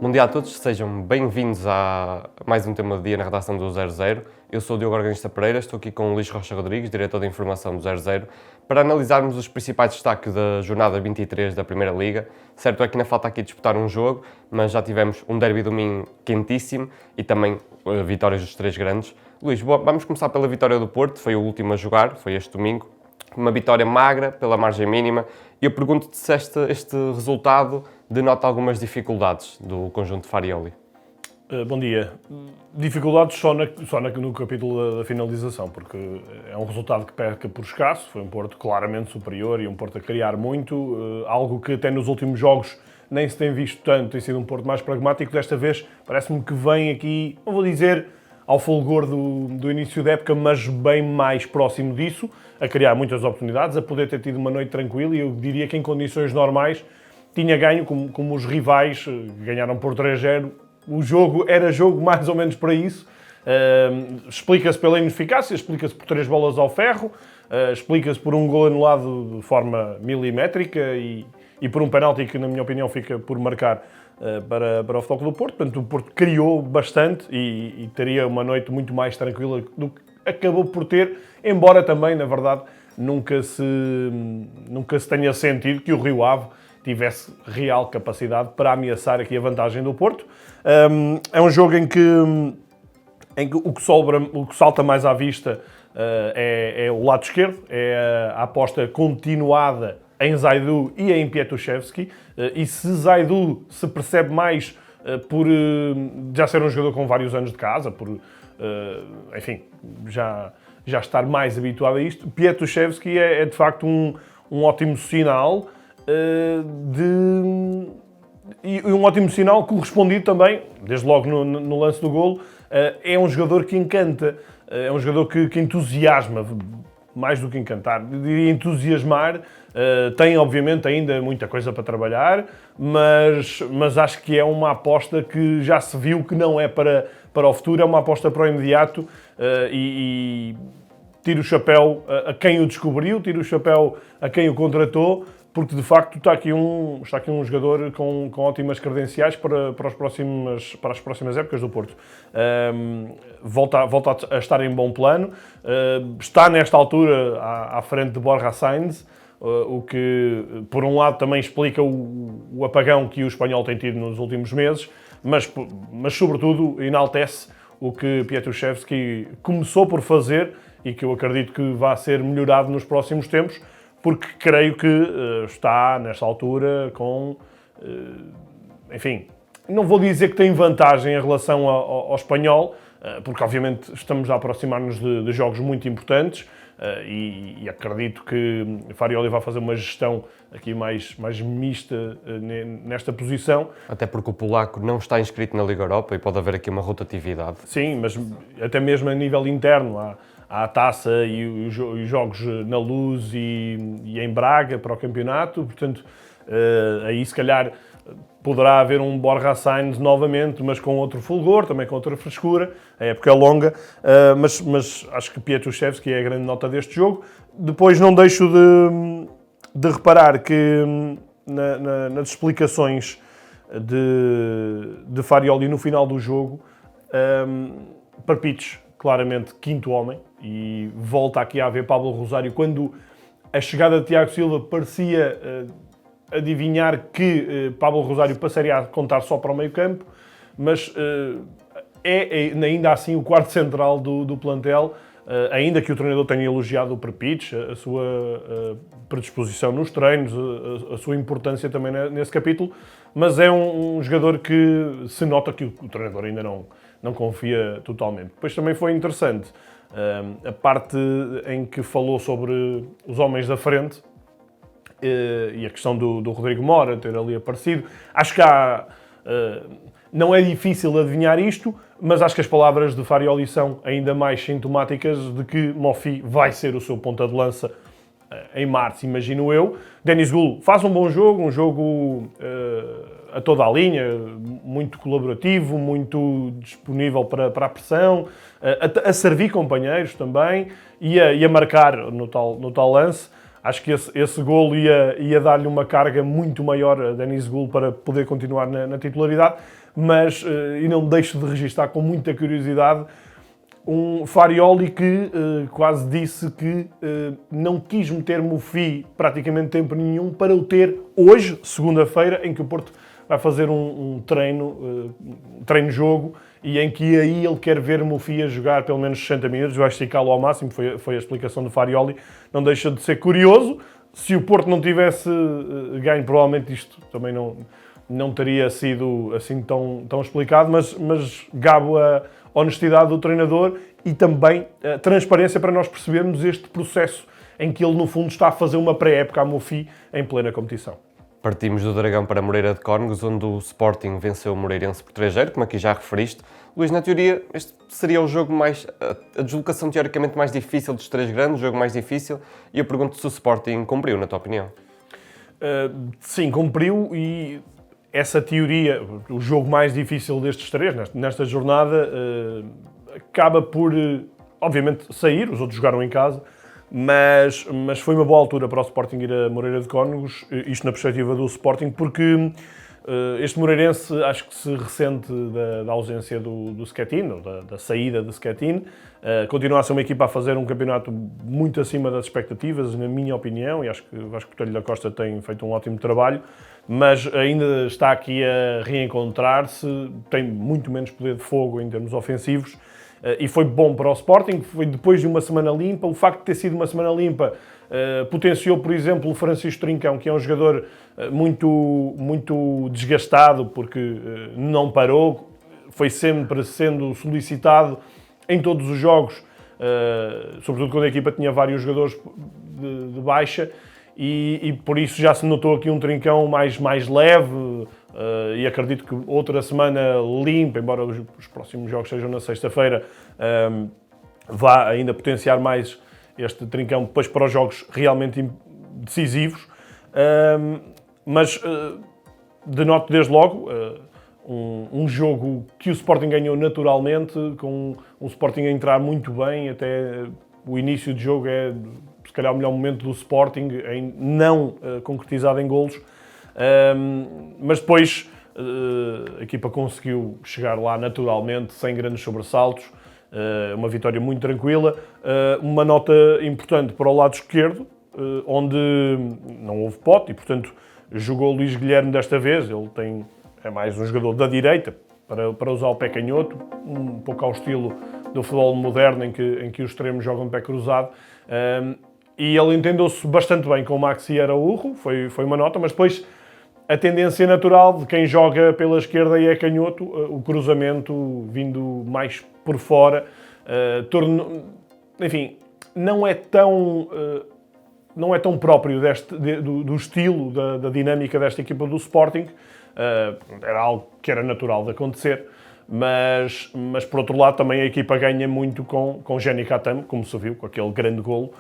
Bom dia a todos, sejam bem-vindos a mais um tema do dia na redação do 00. Eu sou o Diogo Organista Pereira, estou aqui com o Luís Rocha Rodrigues, diretor de informação do 00, para analisarmos os principais destaques da jornada 23 da Primeira Liga. Certo é que ainda falta aqui disputar um jogo, mas já tivemos um derby do Minho quentíssimo e também vitórias dos três grandes. Luís, vamos começar pela vitória do Porto, foi o último a jogar, foi este domingo. Uma vitória magra, pela margem mínima, e eu pergunto-te se este resultado denota algumas dificuldades do conjunto de Farioli. Bom dia. Dificuldades só no capítulo da finalização, porque é um resultado que peca por escasso, foi um Porto claramente superior e um Porto a criar muito, algo que até nos últimos jogos nem se tem visto tanto, tem sido um Porto mais pragmático. Desta vez parece-me que vem aqui, não vou dizer ao fulgor do início da época, mas bem mais próximo disso, a criar muitas oportunidades, a poder ter tido uma noite tranquila, e eu diria que em condições normais tinha ganho, como os rivais ganharam por 3-0, o jogo era jogo mais ou menos para isso. Explica-se pela ineficácia, explica-se por 3 bolas ao ferro, explica-se por um gol anulado de forma milimétrica e por um penalti que, na minha opinião, fica por marcar para o Futebol Clube do Porto. Portanto, o Porto criou bastante e teria uma noite muito mais tranquila do que acabou por ter, embora também, na verdade, nunca se tenha sentido que o Rio Ave tivesse real capacidade para ameaçar aqui a vantagem do Porto. É um jogo em que o que salta mais à vista é o lado esquerdo, é a aposta continuada em Zaidu e em Piatusevski, e se Zaidu se percebe mais por já ser um jogador com vários anos de casa, por, enfim, já estar mais habituado a isto, Piatusevski é de facto um ótimo sinal e um ótimo sinal correspondido também, desde logo no lance do golo. É um jogador que encanta, é um jogador que entusiasma, mais do que encantar, diria entusiasmar. Tem, obviamente, ainda muita coisa para trabalhar, mas acho que é uma aposta que já se viu que não é para o futuro, é uma aposta para o imediato, e tiro o chapéu a quem o descobriu, tiro o chapéu a quem o contratou, porque de facto está aqui um jogador com ótimas credenciais para as próximas épocas do Porto. Volta a estar em bom plano, está nesta altura à frente de Borja Sainz, o que por um lado também explica o apagão que o espanhol tem tido nos últimos meses, mas sobretudo enaltece o que Piatusevski começou por fazer e que eu acredito que vai ser melhorado nos próximos tempos, porque creio que está, nesta altura, com... enfim, não vou dizer que tem vantagem em relação ao espanhol, porque obviamente estamos a aproximar-nos de jogos muito importantes, e acredito que Farioli vai fazer uma gestão aqui mais mista nesta posição. Até porque o polaco não está inscrito na Liga Europa e pode haver aqui uma rotatividade. Sim, mas até mesmo a nível interno, há a taça e os jogos na Luz e em Braga para o campeonato, portanto, aí se calhar poderá haver um Borja Sainz novamente, mas com outro fulgor, também com outra frescura. A época é longa, mas acho que Piatusevski é a grande nota deste jogo. Depois não deixo de reparar que nas explicações de Farioli no final do jogo, Parpites, claramente quinto homem, e volta aqui a haver Pablo Rosário, quando a chegada de Tiago Silva parecia adivinhar que Pablo Rosário passaria a contar só para o meio campo, mas é ainda assim o quarto central do plantel, ainda que o treinador tenha elogiado o Parpites, a sua predisposição nos treinos, a sua importância também nesse capítulo, mas é um jogador que se nota que o treinador ainda não confia totalmente. Depois também foi interessante a parte em que falou sobre os homens da frente, e a questão do Rodrigo Mora ter ali aparecido. Acho que não é difícil adivinhar isto, mas acho que as palavras de Farioli são ainda mais sintomáticas de que Mofi vai ser o seu ponta de lança em março, imagino eu. Denis Gul faz um bom jogo, um jogo a toda a linha, muito colaborativo, muito disponível para a pressão, a servir companheiros também e a marcar no tal lance. Acho que esse golo ia dar-lhe uma carga muito maior a Denis Gul para poder continuar na titularidade, mas, e não deixo de registar com muita curiosidade, um Farioli que quase disse que não quis meter Moufi praticamente tempo nenhum para o ter hoje, segunda-feira, em que o Porto vai fazer um treino-jogo e em que aí ele quer ver Moufi a jogar pelo menos 60 minutos, vai esticá-lo ao máximo, foi a explicação do Farioli. Não deixa de ser curioso. Se o Porto não tivesse ganho, provavelmente isto também não teria sido assim tão explicado, mas gabo a honestidade do treinador e também a transparência para nós percebermos este processo em que ele, no fundo, está a fazer uma pré-época a Moufi em plena competição. Partimos do Dragão para Moreira de Cónegos, onde o Sporting venceu o Moreirense por 3-0, como aqui já referiste. Luís, na teoria, este seria o jogo a deslocação teoricamente mais difícil dos três grandes, o jogo mais difícil, e eu pergunto se o Sporting cumpriu, na tua opinião. Sim, cumpriu, e essa teoria, o jogo mais difícil destes três, nesta jornada, acaba por, obviamente, sair, os outros jogaram em casa, mas foi uma boa altura para o Sporting ir a Moreira de Cónegos, isto na perspectiva do Sporting, porque este Moreirense acho que se ressente da ausência do Schettino, da saída de Schettino. Continua a ser uma equipa a fazer um campeonato muito acima das expectativas, na minha opinião, e acho que o Vasco Botelho da Costa tem feito um ótimo trabalho, mas ainda está aqui a reencontrar-se, tem muito menos poder de fogo em termos ofensivos, e foi bom para o Sporting. Foi depois de uma semana limpa. O facto de ter sido uma semana limpa potenciou, por exemplo, o Francisco Trincão, que é um jogador muito desgastado, porque não parou, foi sempre sendo solicitado em todos os jogos, sobretudo quando a equipa tinha vários jogadores de baixa, e por isso já se notou aqui um Trincão mais leve, e acredito que outra semana limpa, embora os próximos jogos sejam na sexta-feira, vá ainda potenciar mais este Trincão depois para os jogos realmente decisivos. Mas denoto desde logo um jogo que o Sporting ganhou naturalmente, com o Sporting a entrar muito bem, até o início de jogo é se calhar o melhor momento do Sporting, não concretizado em golos, mas depois a equipa conseguiu chegar lá naturalmente, sem grandes sobressaltos, uma vitória muito tranquila. Uma nota importante para o lado esquerdo, onde não houve pote e, portanto, jogou o Luís Guilherme desta vez. Ele é mais um jogador da direita, para usar o pé canhoto, um pouco ao estilo do futebol moderno, em que os extremos jogam de pé cruzado. E ele entendeu-se bastante bem com o Maxi Araújo, foi uma nota, mas depois a tendência natural de quem joga pela esquerda e é canhoto, o cruzamento vindo mais por fora, enfim, não é tão próprio do estilo, da dinâmica desta equipa do Sporting. Era algo que era natural de acontecer, mas por outro lado também a equipa ganha muito com Jenny Katam, como se viu, com aquele grande golo.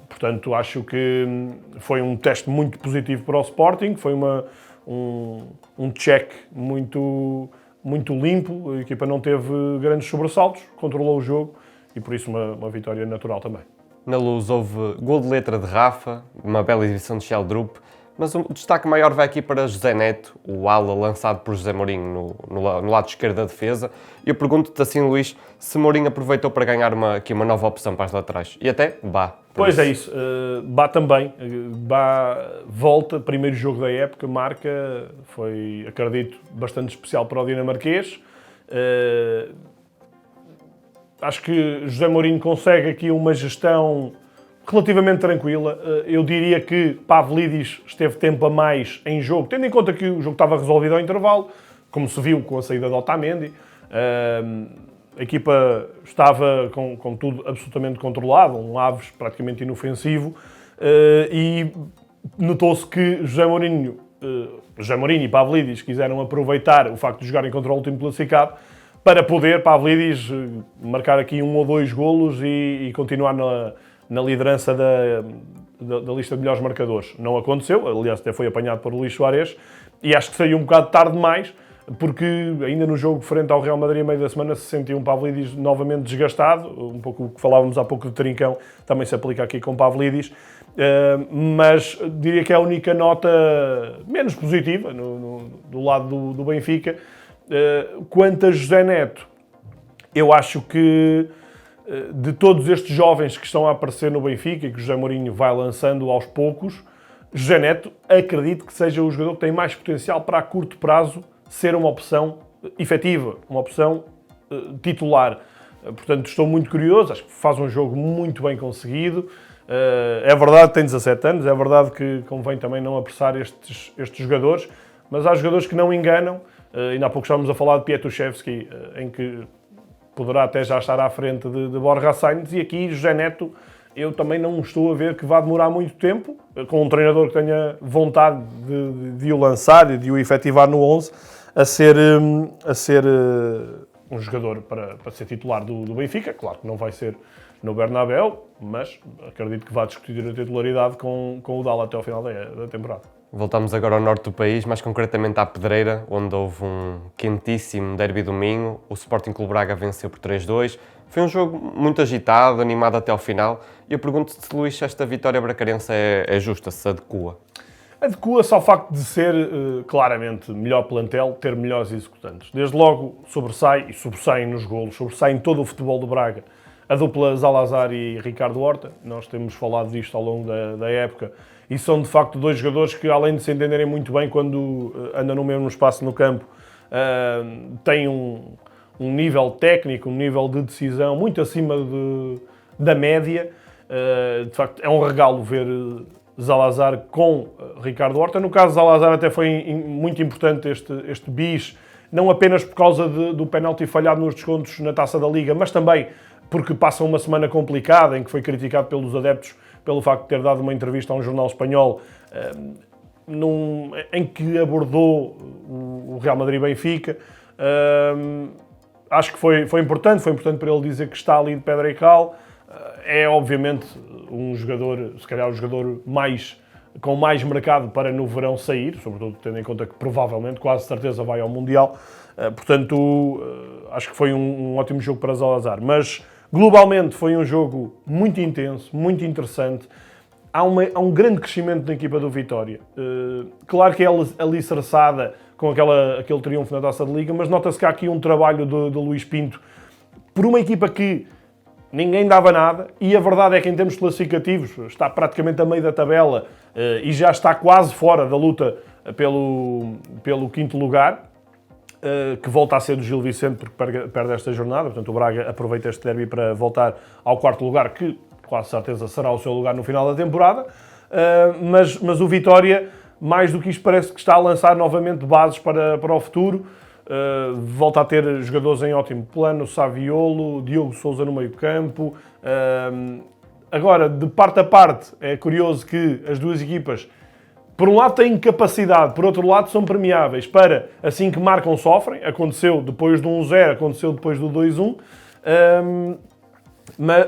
Portanto, acho que foi um teste muito positivo para o Sporting, foi um check muito limpo, a equipa não teve grandes sobressaltos, controlou o jogo e por isso uma vitória natural também. Na Luz houve gol de letra de Rafa, uma bela exibição de Sheldrup, mas o destaque maior vai aqui para José Neto, o ala lançado por José Mourinho no lado esquerdo da defesa. E eu pergunto-te assim, Luís, se Mourinho aproveitou para ganhar aqui uma nova opção para as laterais. E até Bá. Pois é isso, Bá também. Bá volta, primeiro jogo da época, marca, foi, acredito, bastante especial para o dinamarquês. Acho que José Mourinho consegue aqui uma gestão relativamente tranquila. Eu diria que Pavlidis esteve tempo a mais em jogo, tendo em conta que o jogo estava resolvido ao intervalo, como se viu com a saída de Otamendi. A equipa estava com tudo absolutamente controlado, um Aves praticamente inofensivo, e notou-se que José Mourinho e Pavlidis quiseram aproveitar o facto de jogarem contra o último classificado para poder Pavlidis marcar aqui 1 ou 2 golos e continuar na liderança da lista de melhores marcadores. Não aconteceu, aliás até foi apanhado por Luís Soares, e acho que saiu um bocado tarde demais. porque ainda no jogo frente ao Real Madrid a meio da semana se sentiu um Pavlidis novamente desgastado, um pouco o que falávamos há pouco do Trincão, também se aplica aqui com Pavlidis, mas diria que é a única nota menos positiva do lado do Benfica. Quanto a José Neto, eu acho que de todos estes jovens que estão a aparecer no Benfica e que o José Mourinho vai lançando aos poucos, José Neto acredito que seja o jogador que tem mais potencial para a curto prazo ser uma opção efetiva, uma opção titular. Portanto, estou muito curioso, acho que faz um jogo muito bem conseguido. É verdade que tem 17 anos, é verdade que convém também não apressar estes jogadores, mas há jogadores que não enganam. Ainda há pouco estávamos a falar de Piatuszewski, em que poderá até já estar à frente de Borja Sainz, e aqui José Neto eu também não estou a ver que vá demorar muito tempo, com um treinador que tenha vontade de o lançar e de o efetivar no 11, a ser um jogador para ser titular do Benfica. Claro que não vai ser no Bernabéu, mas acredito que vai discutir a titularidade com o Dala até ao final da temporada. Voltamos agora ao norte do país, mais concretamente à Pedreira, onde houve um quentíssimo derby do Minho. O Sporting Clube Braga venceu por 3-2. Foi um jogo muito agitado, animado até ao final. E eu pergunto-te, Luís, se esta vitória bracarense é justa, se adequa. Adequa-se ao facto de ser claramente melhor plantel, ter melhores executantes. Desde logo sobressaem nos golos, sobressaem todo o futebol do Braga. A dupla Zalazar e Ricardo Horta, nós temos falado disto ao longo da época, e são de facto dois jogadores que, além de se entenderem muito bem quando andam no mesmo espaço no campo, têm um nível técnico, um nível de decisão muito acima da média. De facto, é um regalo ver Zalazar com Ricardo Horta. No caso de Zalazar até foi muito importante este bis, não apenas por causa do penalti falhado nos descontos na Taça da Liga, mas também porque passa uma semana complicada, em que foi criticado pelos adeptos pelo facto de ter dado uma entrevista a um jornal espanhol em que abordou o Real Madrid-Benfica. Acho que foi importante para ele dizer que está ali de pedra e cal. É obviamente um jogador, se calhar o jogador com mais mercado para no verão sair, sobretudo tendo em conta que provavelmente, quase certeza, vai ao Mundial. Portanto, acho que foi um ótimo jogo para Zalazar. Mas globalmente foi um jogo muito intenso, muito interessante. Há um grande crescimento da equipa do Vitória. Claro que é alicerçada com aquele triunfo na Taça de Liga, mas nota-se que há aqui um trabalho do Luís Pinto por uma equipa que ninguém dava nada, e a verdade é que em termos classificativos está praticamente a meio da tabela e já está quase fora da luta pelo quinto lugar, que volta a ser do Gil Vicente porque perde esta jornada. Portanto, o Braga aproveita este derby para voltar ao quarto lugar, que quase certeza será o seu lugar no final da temporada. Mas o Vitória, mais do que isto, parece que está a lançar novamente bases para o futuro. Volta a ter jogadores em ótimo plano, Saviolo, Diogo Sousa no meio campo. Agora, de parte a parte, é curioso que as duas equipas, por um lado, têm capacidade, por outro lado, são premiáveis para, assim que marcam, sofrem. Aconteceu depois do 1-0, aconteceu depois do 2-1.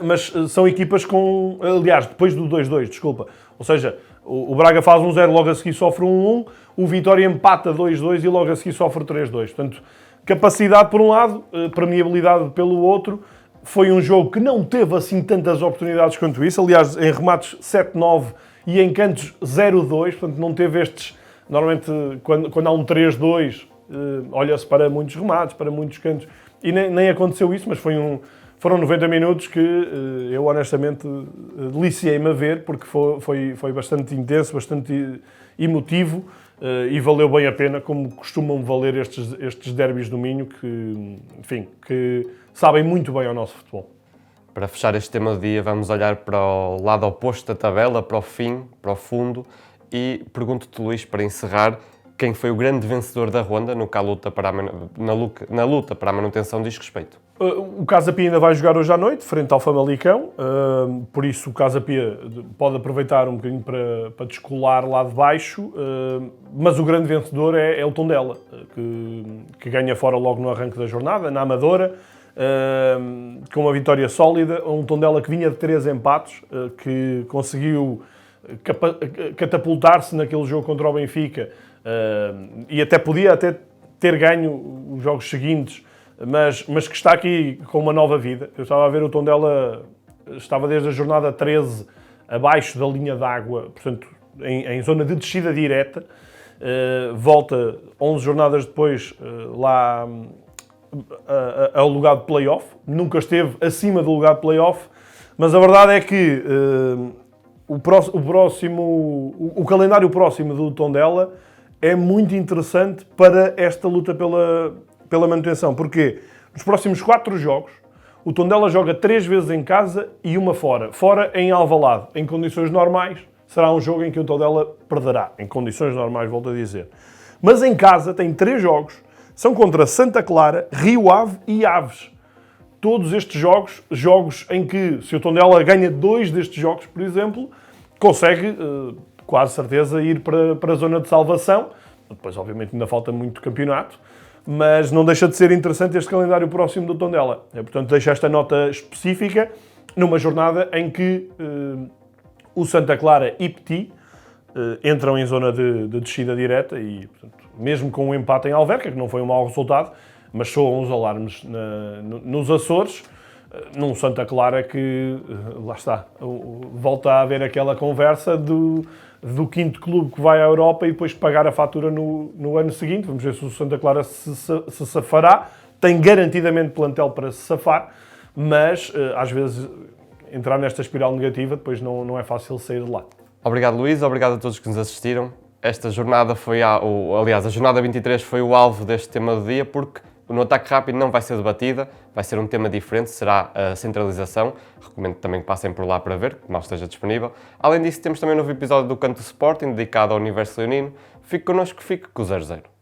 Mas são equipas com... Aliás, depois do 2-2, desculpa. Ou seja, o Braga faz 1-0, logo a seguir sofre 1-1. O Vitória empata 2-2 e logo a seguir sofre 3-2. Portanto, capacidade por um lado, permeabilidade pelo outro. Foi um jogo que não teve assim tantas oportunidades quanto isso. Aliás, em remates 7-9 e em cantos 0-2. Portanto, não teve estes... Normalmente, quando há um 3-2, olha-se para muitos remates, para muitos cantos. E nem aconteceu isso, mas foram 90 minutos que eu honestamente deliciei-me a ver, porque foi bastante intenso, bastante emotivo e valeu bem a pena, como costumam valer estes derbys do Minho, que sabem muito bem ao nosso futebol. Para fechar este tema do dia, vamos olhar para o lado oposto da tabela, para o fim, para o fundo, e pergunto-te, Luís, para encerrar, quem foi o grande vencedor da ronda na luta para a manutenção diz respeito? O Casa Pia ainda vai jogar hoje à noite, frente ao Famalicão, por isso o Casa Pia pode aproveitar um bocadinho para descolar lá de baixo, mas o grande vencedor é o Tondela, que ganha fora logo no arranque da jornada, na Amadora, com uma vitória sólida. Um Tondela que vinha de 3 empates, que conseguiu catapultar-se naquele jogo contra o Benfica, e podia ter ter ganho os jogos seguintes, mas que está aqui com uma nova vida. Eu estava a ver o Tondela, estava desde a jornada 13 abaixo da linha d'água, portanto, em zona de descida direta. Volta 11 jornadas depois lá ao lugar de play-off. Nunca esteve acima do lugar de play-off, mas a verdade é que o calendário próximo do Tondela é muito interessante para esta luta pela manutenção. Porque nos próximos 4 jogos, o Tondela joga 3 vezes em casa e uma fora. Fora em Alvalade. Em condições normais, será um jogo em que o Tondela perderá. Em condições normais, volto a dizer. Mas em casa tem 3 jogos. São contra Santa Clara, Rio Ave e Aves. Todos estes jogos em que, se o Tondela ganha 2 destes jogos, por exemplo, consegue, quase certeza, ir para a zona de salvação. Depois, obviamente, ainda falta muito campeonato, mas não deixa de ser interessante este calendário próximo do Tondela. Portanto, deixo esta nota específica numa jornada em que o Santa Clara e Petit entram em zona de descida direta e, portanto, mesmo com um empate em Alverca, que não foi um mau resultado, mas soam os alarmes nos Açores, num Santa Clara que, lá está, volta a haver aquela conversa do 5º clube que vai à Europa e depois pagar a fatura no ano seguinte. Vamos ver se o Santa Clara se safará. Tem garantidamente plantel para se safar, mas às vezes entrar nesta espiral negativa depois não é fácil sair de lá. Obrigado, Luís. Obrigado a todos que nos assistiram. Esta jornada foi, aliás, a jornada 23 foi o alvo deste tema do dia, porque no ataque rápido não vai ser debatida, vai ser um tema diferente, será a centralização. Recomendo também que passem por lá para ver, que mal esteja disponível. Além disso, temos também um novo episódio do Canto Sporting, dedicado ao universo leonino. Fique connosco, fique com o 00.